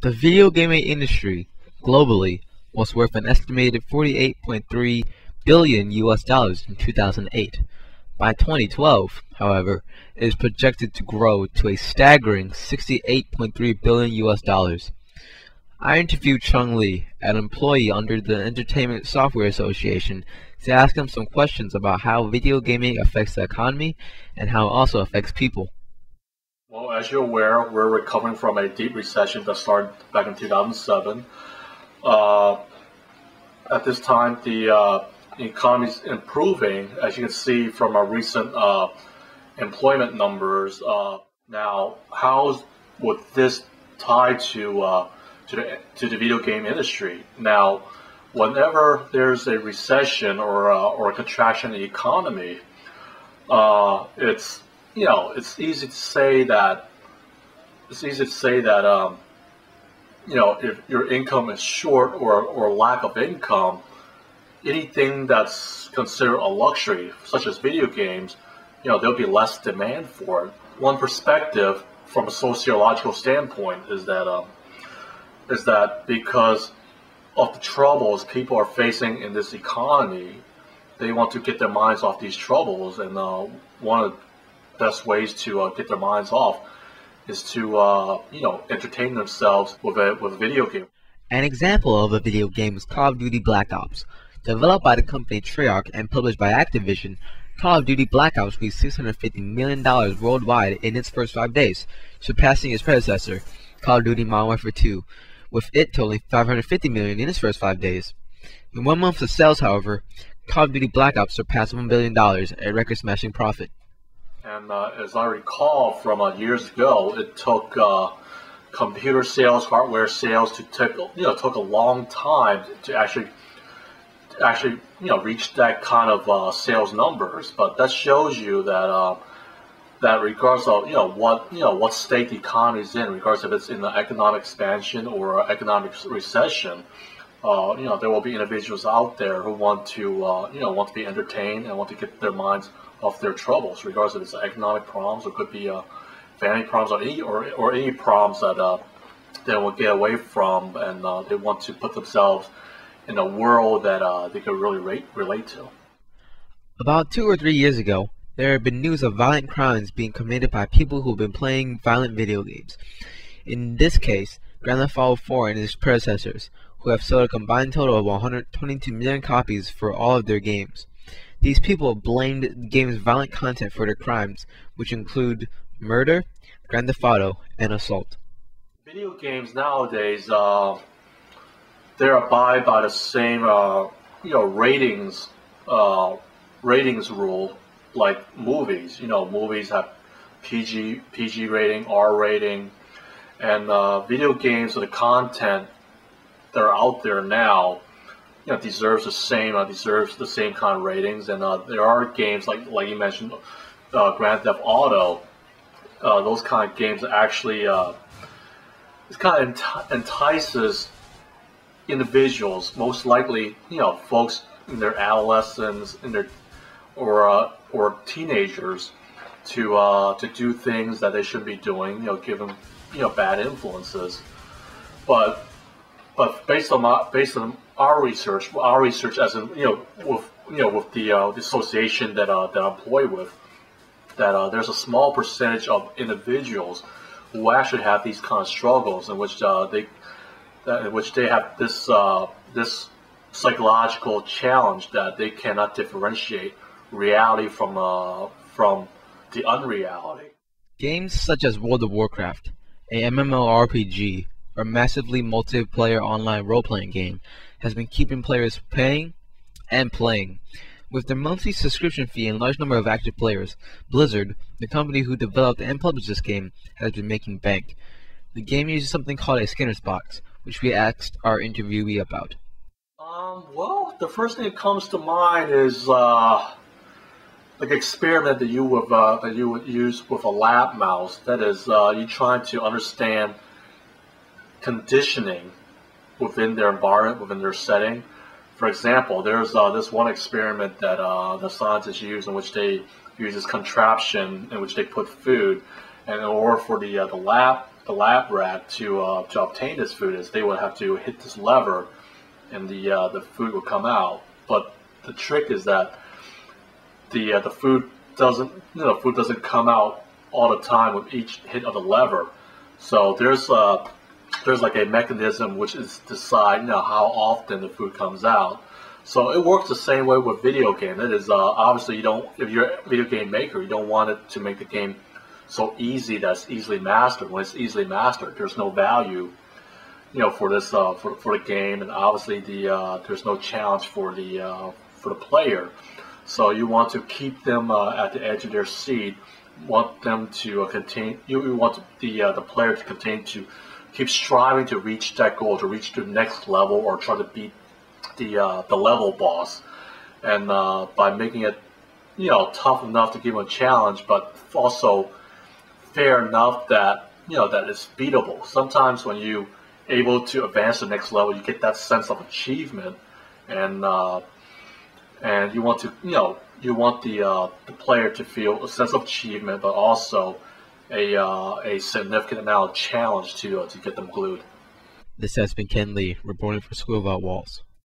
The video gaming industry, globally, was worth an estimated 48.3 billion US dollars in 2008. By 2012, however, it is projected to grow to a staggering 68.3 billion US dollars. I interviewed Chung Lee, an employee under the Entertainment Software Association, to ask him some questions about how video gaming affects the economy and how it also affects people. Well, as you're aware, we're recovering from a deep recession that started back in 2007. At this time, the economy is improving, as you can see from our recent employment numbers. Now, how would this tie to the video game industry? Now, whenever there's a recession or a contraction in the economy, it's easy to say that if your income is short or lack of income, anything that's considered a luxury, such as video games, there'll be less demand for it. One perspective from a sociological standpoint is that because of the troubles people are facing in this economy, they want to get their minds off these troubles, and one of the best ways to get their minds off is to entertain themselves with a video game. An example of a video game is Call of Duty Black Ops. Developed by the company Treyarch and published by Activision, Call of Duty Black Ops reached $650 million worldwide in its first 5 days, surpassing its predecessor, Call of Duty Modern Warfare 2, with it totaling $550 million in its first 5 days. In 1 month of sales, however, Call of Duty Black Ops surpassed $1 billion, a record-smashing profit. And as I recall from years ago, it took computer sales, hardware sales took a long time to actually reach that kind of sales numbers. But that shows you that that regardless of what state the economy is in, regardless if it's in the economic expansion or economic recession, there will be individuals out there who want to be entertained and want to get their minds off their troubles, regardless if it's economic problems or could be family problems or any problems that they will get away from, and they want to put themselves in a world that they could really relate to. About 2 or 3 years ago, there have been news of violent crimes being committed by people who have been playing violent video games. In this case, Grand Theft Auto 4 and its predecessors, who have sold a combined total of 122 million copies for all of their games. These people blamed the game's violent content for their crimes, which include murder, Grand Theft Auto, and assault. Video games nowadays, they abide by the same ratings rule like movies. Movies have PG rating, R rating, and video games, or the content that are out there now, deserves the same kind of ratings. And there are games like you mentioned, Grand Theft Auto. Those kind of games actually it kind of entices individuals, most likely folks in their adolescence, or teenagers, to do things that they shouldn't be doing. Give them bad influences. But based on our research as in with the association that I'm employed with, that there's a small percentage of individuals who actually have these kind of struggles in which they have this psychological challenge that they cannot differentiate reality from the unreality. Games such as World of Warcraft, a MMORPG, or massively multiplayer online role-playing game, has been keeping players paying and playing. With their monthly subscription fee and large number of active players, Blizzard, the company who developed and published this game, has been making bank. The game uses something called a Skinner's box, which we asked our interviewee about. Well, the first thing that comes to mind is like an experiment that you would use with a lab mouse. That is, you trying to understand conditioning within their environment, within their setting. For example, there's this one experiment that the scientists use, in which they use this contraption in which they put food, and in order for the lab lab rat to obtain this food is they would have to hit this lever, and the food will come out. But the trick is that the food doesn't come out all the time with each hit of the lever. So there's like a mechanism which is decide how often the food comes out. So it works the same way with video game. It is obviously if you're a video game maker, you don't want it to make the game so easy that's easily mastered. When it's easily mastered, there's no value for this for the game, and obviously there's no challenge for the player. So you want to keep them at the edge of their seat. Want them to continue. You want the player to continue to keep striving to reach that goal, to reach the next level, or try to beat the level boss. And by making it tough enough to give them a challenge, but also fair enough that that it's beatable. Sometimes when you able to advance to the next level, you get that sense of achievement, and you want to you want the player to feel a sense of achievement, but also a significant amount of challenge to get them glued. This has been Ken Lee, reporting for School of Art Walls.